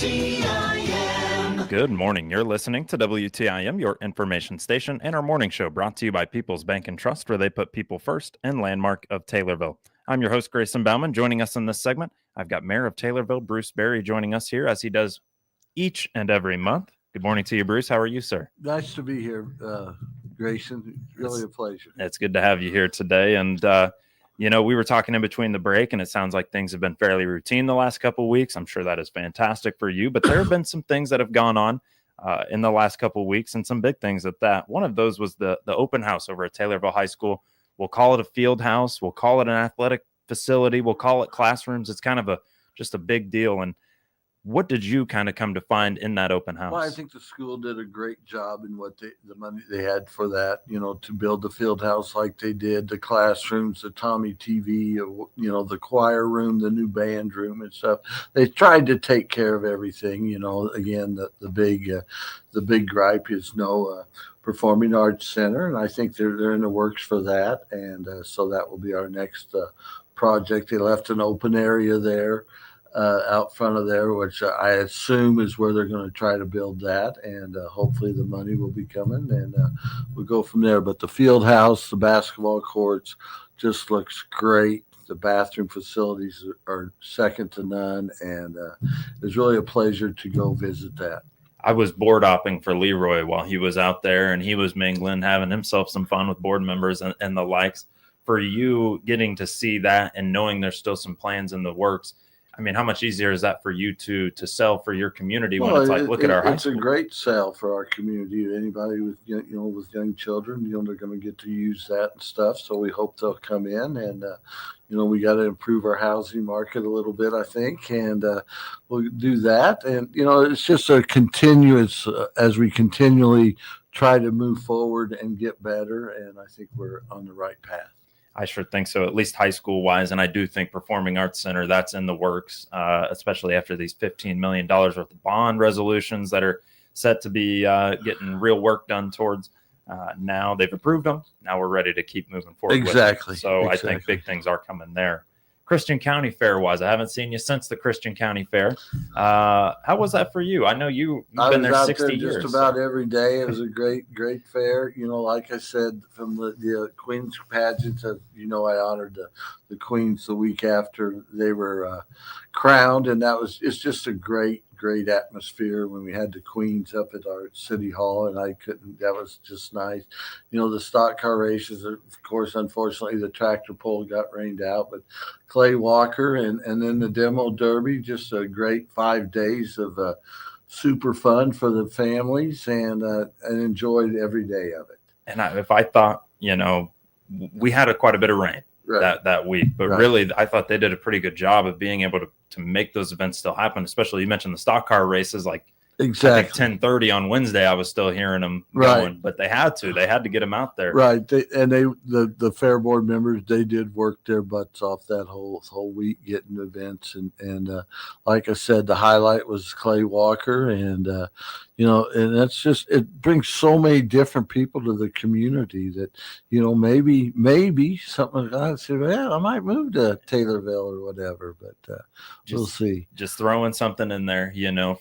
WTIM. Good morning. You're listening to WTIM, your information station, and our morning show brought to you by People's Bank and Trust, where they put people first, and Landmark of Taylorville. I'm your host, Grayson Bauman. Joining us in this segment, I've got Mayor of Taylorville, Bruce Berry, joining us here as he does each and every month. Good morning to you, Bruce. How are you, sir? Nice to be here, Grayson. Really a pleasure. It's good to have you here today. And, we were talking in between the break, and it sounds like things have been fairly routine the last couple of weeks. I'm sure that is fantastic for you, but there have been some things that have gone on in the last couple of weeks, and some big things at that. One of those was the open house over at Taylorville High School. We'll call it a field house. We'll call it an athletic facility. We'll call it classrooms. It's kind of just a big deal. And what did you kind of come to find in that open house? Well, I think the school did a great job in what the money they had for that, to build the field house like they did, the classrooms, the Tommy TV, the choir room, the new band room and stuff. They tried to take care of everything. Again, the big gripe is no performing arts center, and I think they're in the works for that, and so that will be our next project. They left an open area there. Out front of there, which I assume is where they're going to try to build that, and hopefully the money will be coming, and we'll go from there. But the field house, the basketball courts, just looks great. The bathroom facilities are second to none, and it's really a pleasure to go visit that. I was board hopping for Leroy while he was out there, and he was mingling, having himself some fun with board members and the likes. For you, getting to see that and knowing there's still some plans in the works, I mean, how much easier is that for you to sell for your community when it's like, look at our high school? It's a great sell for our community. Anybody with with young children, they're going to get to use that and stuff. So we hope they'll come in, and we got to improve our housing market a little bit, I think, and we'll do that. And it's just a continuous as we continually try to move forward and get better. And I think we're on the right path. I sure think so, at least high school wise. And I do think Performing Arts Center, that's in the works, especially after these $15 million worth of bond resolutions that are set to be getting real work done towards. Now they've approved them. Now we're ready to keep moving forward. Exactly. So I think big things are coming there. Christian County Fair wise, I haven't seen you since the Christian County Fair. How was that for you? I know you've been there 60 years. Just about every day. It was a great fair. Like I said, from the Queen's pageant, I honored the Queens the week after they were crowned, and it's just a great atmosphere when we had the Queens up at our city hall, and that was just nice. The stock car races, of course, unfortunately the tractor pull got rained out, but Clay Walker and then the demo derby, just a great 5 days of super fun for the families, and enjoyed every day of it. And if I thought, we had quite a bit of rain. Right. That week, but really I thought they did a pretty good job of being able to make those events still happen. Especially, you mentioned the stock car races, like exactly 10:30 on Wednesday. I was still hearing them going, but they had to get them out there. Right, the fair board members, they did work their butts off that whole week getting events, and like I said, the highlight was Clay Walker, and and that's just, it brings so many different people to the community that maybe something like that. Say, well, I might move to Taylorville or whatever, but we'll see. Just throwing something in there,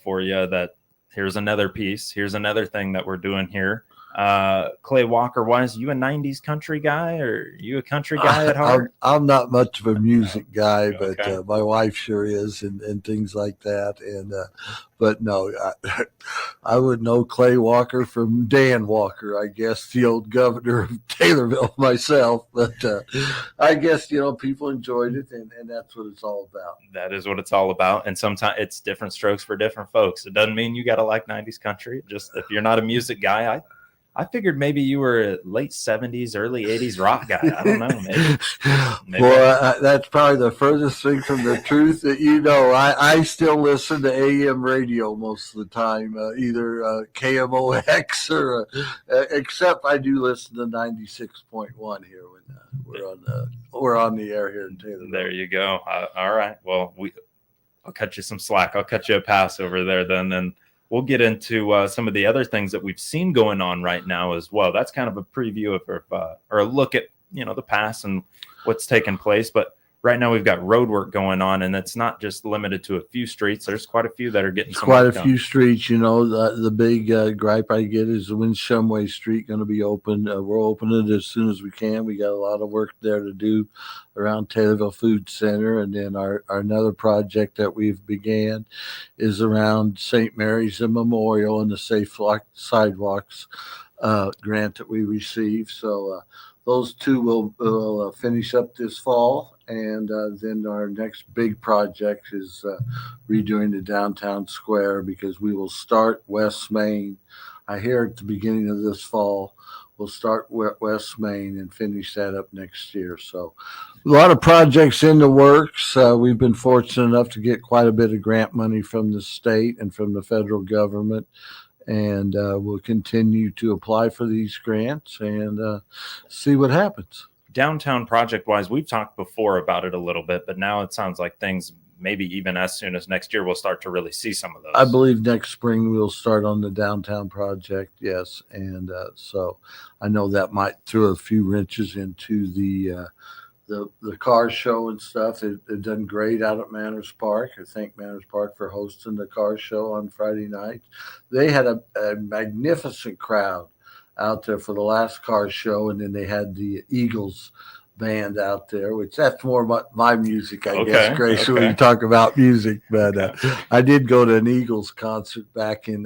for you, that here's another piece. Here's another thing that we're doing here. Clay Walker, why is you a 90s country guy, or you a country guy at heart? I'm not much of a music guy, but my wife sure is, and things like that. And but no, I would know Clay Walker from Dan Walker, I guess, the old governor of Taylorville myself. But I guess people enjoyed it, and that's what it's all about. That is what it's all about. And sometimes it's different strokes for different folks. It doesn't mean you got to like 90s country. Just if you're not a music guy, I figured maybe you were a late 70s, early 80s rock guy. I don't know. Maybe. Well, that's probably the furthest thing from the truth that I still listen to AM radio most of the time, either KMOX or except I do listen to 96.1 here when we're on the air here in Taylor. There you go. All right. Well, I'll cut you some slack. I'll cut you a pass over there then, and we'll get into some of the other things that we've seen going on right now as well. That's kind of a preview of or a look at, the past and what's taken place. But right now we've got road work going on, and it's not just limited to a few streets. There's quite a few that are getting some Quite a work done. few streets. The big gripe I get is when Shumway Street going to be open. We'll open it as soon as we can. We got a lot of work there to do around Taylorville Food Center, and then our another project that we've began is around St. Mary's and Memorial and the Safe Sidewalks grant that we received. So those two will finish up this fall, and then our next big project is redoing the downtown square, because we will start West Main. I hear at the beginning of this fall. We'll start West Main and finish that up next year. So a lot of projects in the works. We've been fortunate enough to get quite a bit of grant money from the state and from the federal government, and we'll continue to apply for these grants and see what happens. Downtown project wise, we've talked before about it a little bit, but now it sounds like things maybe even as soon as next year we'll start to really see some of those. I believe next spring we'll start on the downtown project. Yes. And so I know that might throw a few wrenches into the car show and stuff. They've done great out at Manners Park. I thank Manners Park for hosting the car show on Friday night. They had a magnificent crowd out there for the last car show, and then they had the Eagles band out there, which that's more my music, I guess, Grace, when you talk about music. But I did go to an Eagles concert back in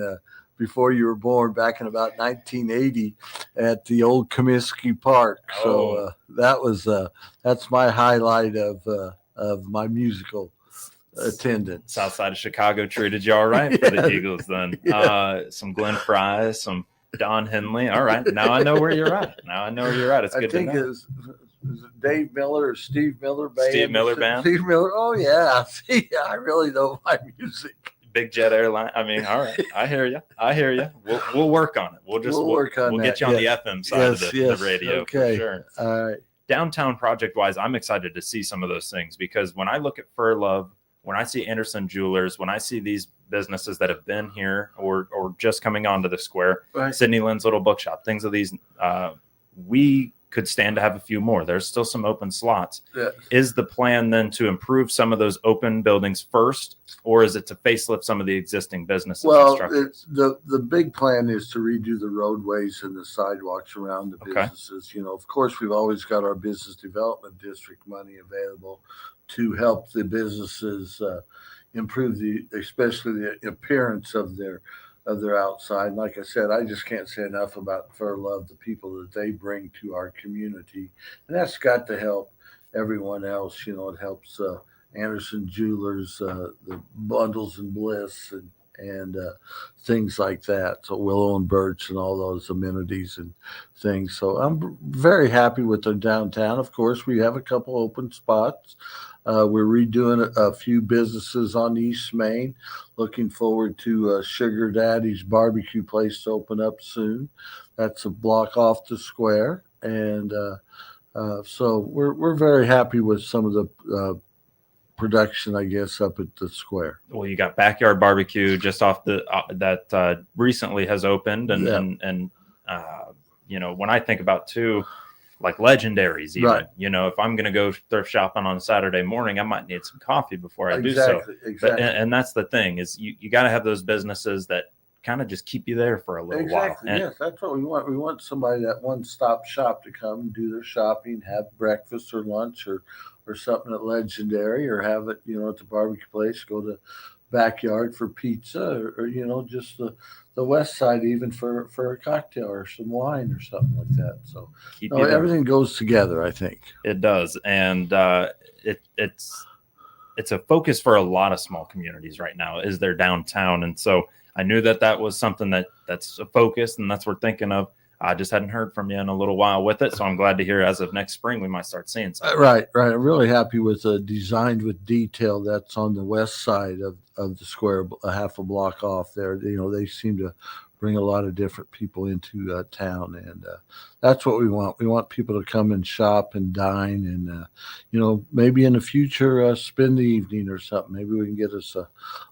before you were born, back in about 1980 at the old Comiskey Park. So that was that's my highlight of my musical attendance. South side of Chicago treated you all right for the Eagles then. Some Glenn Fry, some Don Henley. All right, now I know where you're at. It's good to know. Is it Dave Miller or Steve Miller band? Steve Miller band. Steve Miller. Oh yeah. See, I really know my music. Big Jet Airline. I mean, all right. I hear you. We'll work on it. We'll get you on the FM side of the radio. Okay. For sure. All right. Downtown project wise, I'm excited to see some of those things, because when I look at Fur Love, when I see Anderson Jewelers, when I see these businesses that have been here or just coming onto the square, right. Sidney Lynn's Little Bookshop, things of these, we could stand to have a few more. There's still some open slots. Yes. Is the plan then to improve some of those open buildings first, or is it to facelift some of the existing businesses? Well, the big plan is to redo the roadways and the sidewalks around the businesses. Okay. Of course, we've always got our business development district money available to help the businesses improve especially the appearance of their outside. And like I said, I just can't say enough about Fur Love, the people that they bring to our community, and that's got to help everyone else. It helps Anderson Jewelers, the Bundles and Bliss, and things like that. So Willow and Birch and all those amenities and things. So I'm very happy with the downtown. Of course, we have a couple open spots. We're redoing a few businesses on East Main. Looking forward to Sugar Daddy's barbecue place to open up soon. That's a block off the square, and so we're very happy with some of the production, I guess, up at the square. Well, you got Backyard Barbecue just off that recently has opened, and when I think about too, like Legendaries, even, right. If I'm going to go thrift shopping on a Saturday morning, I might need some coffee before I do so. Exactly. And that's the thing, is you got to have those businesses that kind of just keep you there for a little while. And yes, that's what we want. We want somebody, that one-stop shop, to come and do their shopping, have breakfast or lunch or something at Legendary, or have it, at the barbecue place, go to Backyard for pizza, or just the west side even for a cocktail or some wine or something like that. So everything goes together, I think. It does. And it's a focus for a lot of small communities right now, is their downtown. And so I knew that was something that's a focus, and that's what we're thinking of. I just hadn't heard from you in a little while with it, so I'm glad to hear as of next spring we might start seeing something. Right. I'm really happy with the Designed with Detail that's on the west side of the square, a half a block off there. They seem to bring a lot of different people into town, and that's what we want. We want people to come and shop and dine, and maybe in the future spend the evening or something. Maybe we can get us a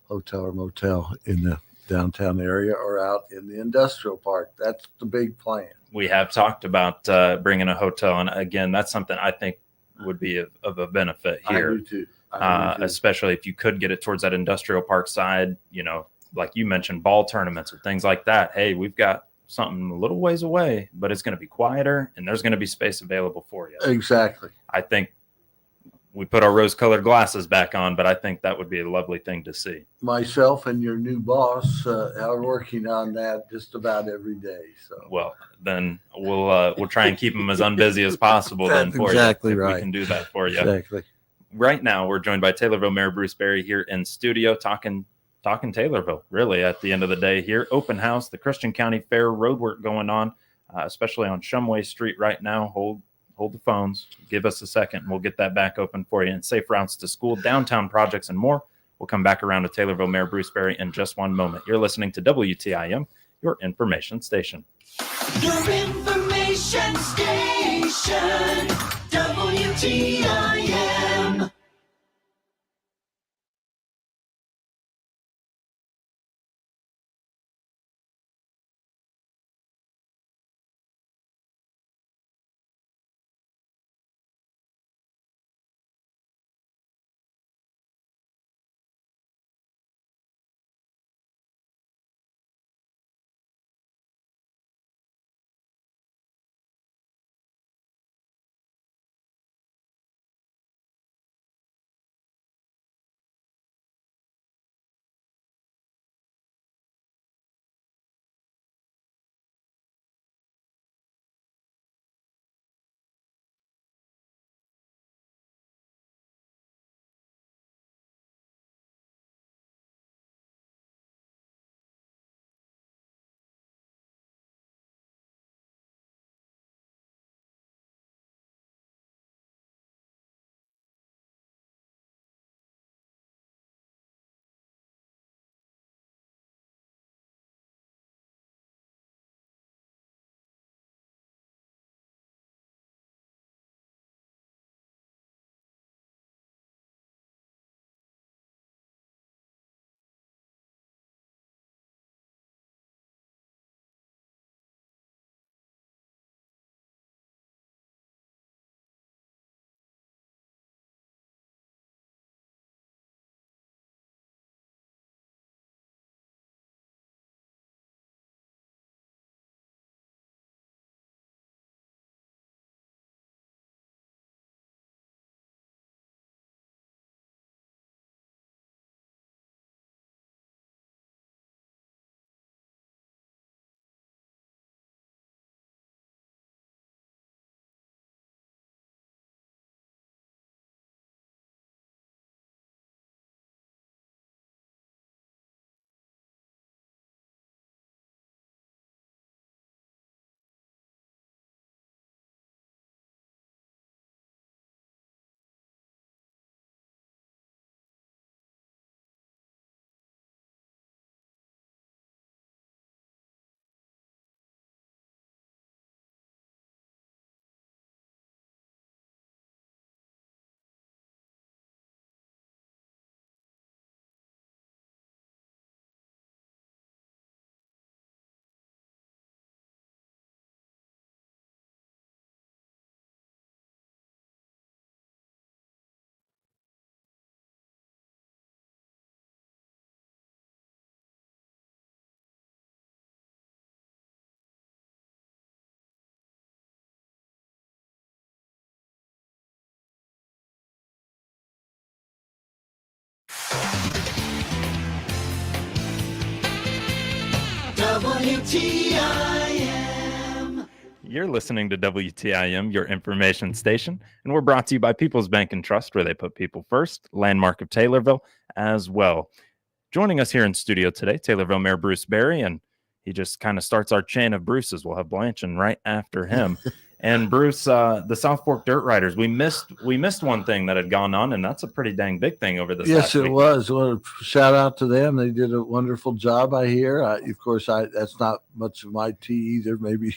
hotel or motel in the downtown area or out in the industrial park. That's the big plan. We have talked about bringing a hotel, and again, that's something I think would be of a benefit I here. do too. I do too. Especially if you could get it towards that industrial park side, like you mentioned, ball tournaments or things like that. Hey, we've got something a little ways away, but it's going to be quieter and there's going to be space available for you. Exactly. I think we put our rose-colored glasses back on, but I think that would be a lovely thing to see. Myself and your new boss are working on that just about every day. So, well, then we'll try and keep them as unbusy as possible. Then for exactly you, if right. we can do that for you. Exactly. Right now, we're joined by Taylorville Mayor Bruce Berry here in studio, talking Taylorville. Really, at the end of the day, here, open house, the Christian County Fair, roadwork going on, especially on Shumway Street right now. Hold the phones. Give us a second, and we'll get that back open for you. And safe routes to school, downtown projects, and more. We'll come back around to Taylorville Mayor Bruce Berry in just one moment. You're listening to WTIM, your information station. Your information station, WTIM. WTIM. You're listening to WTIM, your information station, and we're brought to you by People's Bank and Trust, where they put people first, landmark of Taylorville as well. Joining us here in studio today, Taylorville Mayor Bruce Berry, and he just kind of starts our chain of Bruces. We'll have Blanchard right after him. And Bruce, the South Fork Dirt Riders, we missed one thing that had gone on, and that's a pretty dang big thing over this last week. Yes, it was. Well, shout out to them. They did a wonderful job, I hear. Of course, that's not much of my tea either. Maybe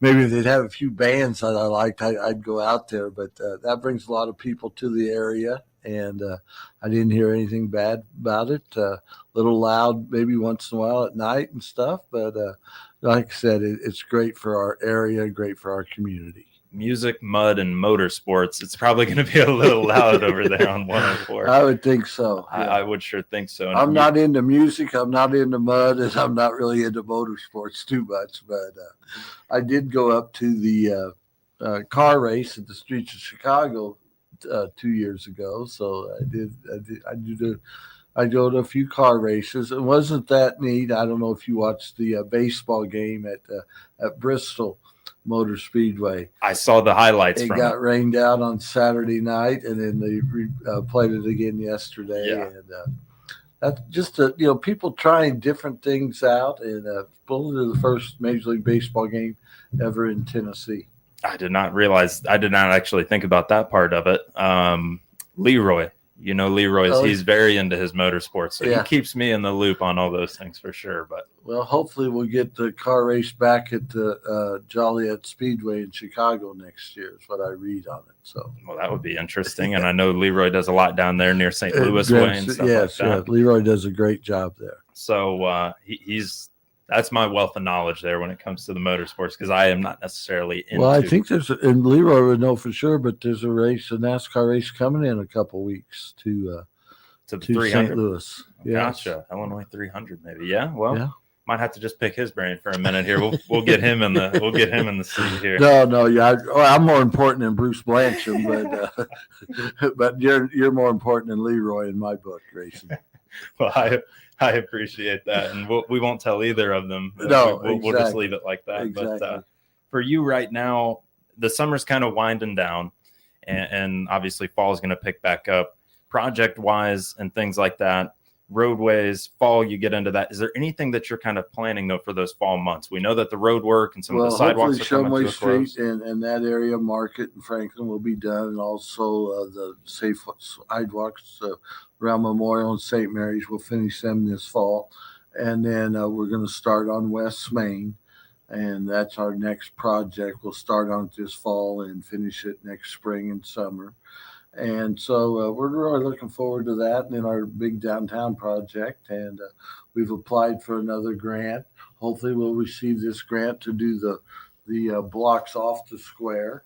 if they'd have a few bands that I liked, I'd go out there. But that brings a lot of people to the area, and I didn't hear anything bad about it. A little loud maybe once in a while at night and stuff, but like I said, it's great for our area, great for our community. music, mud, and motorsports, it's probably going to be a little loud over there on 104. I would think so. I would sure think so. And I'm not into music. I'm not into mud, and I'm not really into motorsports too much. But I did go up to the car race at the streets of Chicago 2 years ago. So I go to a few car races. It wasn't that neat. I don't know if you watched the baseball game at Bristol Motor Speedway. I saw the highlights. It from got rained out on Saturday night, and then they played it again yesterday. Yeah. And that's just people trying different things out, and probably the first Major League Baseball game ever in Tennessee. I did not actually think about that part of it. Leroy. Leroy, he's very into his motorsports, so he keeps me in the loop on all those things for sure. But hopefully we'll get the car race back at the Joliet Speedway in Chicago next year. Is what I read on it. So that would be interesting, and I know Leroy does a lot down there near St. Louis way and stuff like that. Yeah, Leroy does a great job there. So that's my wealth of knowledge there when it comes to the motorsports, because I am not necessarily into. Well, I think and Leroy would know for sure, but there's a NASCAR race coming in a couple weeks to St. Louis. Gotcha. Illinois 300 maybe. Yeah. Well, might have to just pick his brain for a minute here. We'll get him in the seat here. No, yeah. I'm more important than Bruce Blanchard, but you're more important than Leroy in my book, Grayson. Well, I appreciate that, and we won't tell either of them. No, we'll just leave it like that. Exactly. But for you right now, the summer's kind of winding down, and obviously fall is going to pick back up project-wise and things like that. Roadways, fall, you get into that. Is there anything that you're kind of planning though for those fall months? We know that the road work and some of the sidewalks are coming to a close. Street and that area, Market and Franklin, will be done, and also the safe sidewalks around Memorial and St. Mary's. We'll finish them this fall, and then we're going to start on West Main, and that's our next project. We'll start on it this fall and finish it next spring and summer. And so we're really looking forward to that. And then our big downtown project. And we've applied for another grant. Hopefully we'll receive this grant to do the blocks off the square.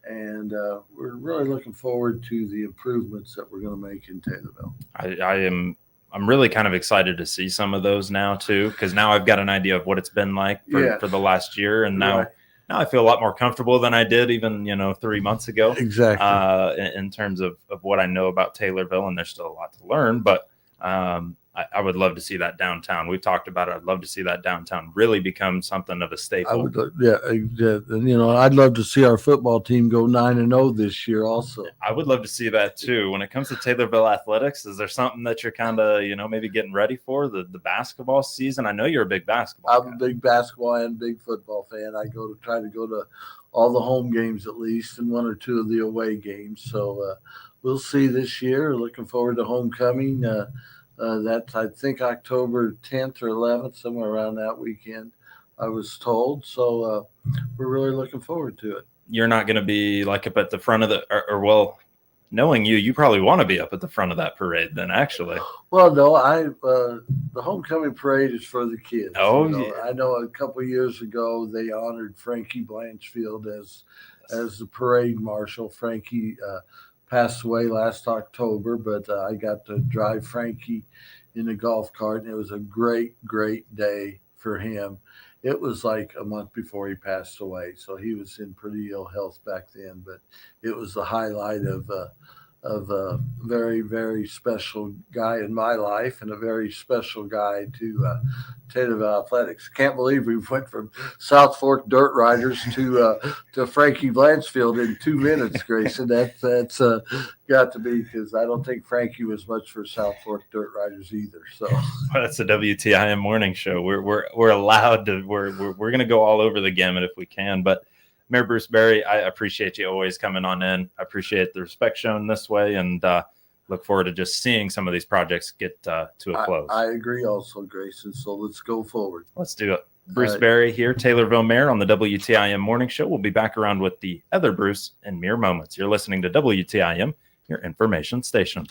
And we're really looking forward to the improvements that we're going to make in Taylorville. I'm really kind of excited to see some of those now too, because now I've got an idea of what it's been like for the last year. And now I feel a lot more comfortable than I did even, 3 months ago. Exactly. In terms of what I know about Taylorville, and there's still a lot to learn, but I would love to see that downtown. We've talked about it. I'd love to see that downtown really become something of a staple. And I'd love to see our football team go 9-0 this year also. I would love to see that too. When it comes to Taylorville athletics, is there something that you're kind of, maybe getting ready for the basketball season? I know you're a big basketball guy. I'm a big basketball and big football fan. I try to go to all the home games at least, and one or two of the away games. So we'll see this year. Looking forward to homecoming. That's, I think, October 10th or 11th, somewhere around that weekend, I was told. So we're really looking forward to it. You're not going to be like up at the front of knowing you probably want to be up at the front of that parade then, actually. Well, no, the homecoming parade is for the kids. Oh, I know a couple of years ago they honored Frankie Blanchfield as the parade marshal. Frankie passed away last October, but I got to drive Frankie in a golf cart, and it was a great, great day for him. It was like a month before he passed away, so he was in pretty ill health back then, but it was the highlight of a very, very special guy in my life, and a very special guy to Taylorville Athletics. Can't believe we went from South Fork Dirt Riders to Frankie Blanchfield in 2 minutes, Grayson. That's got to be, because I don't think Frankie was much for South Fork Dirt Riders either. So that's a WTIM morning show. We're allowed to. We're going to go all over the gamut if we can, but. Mayor Bruce Berry, I appreciate you always coming on in. I appreciate the respect shown this way, and look forward to just seeing some of these projects get to a close. I agree also, Grayson. So let's go forward. Let's do it. Bruce Berry here, Taylorville Mayor on the WTIM Morning Show. We'll be back around with the other Bruce in mere moments. You're listening to WTIM, your information station.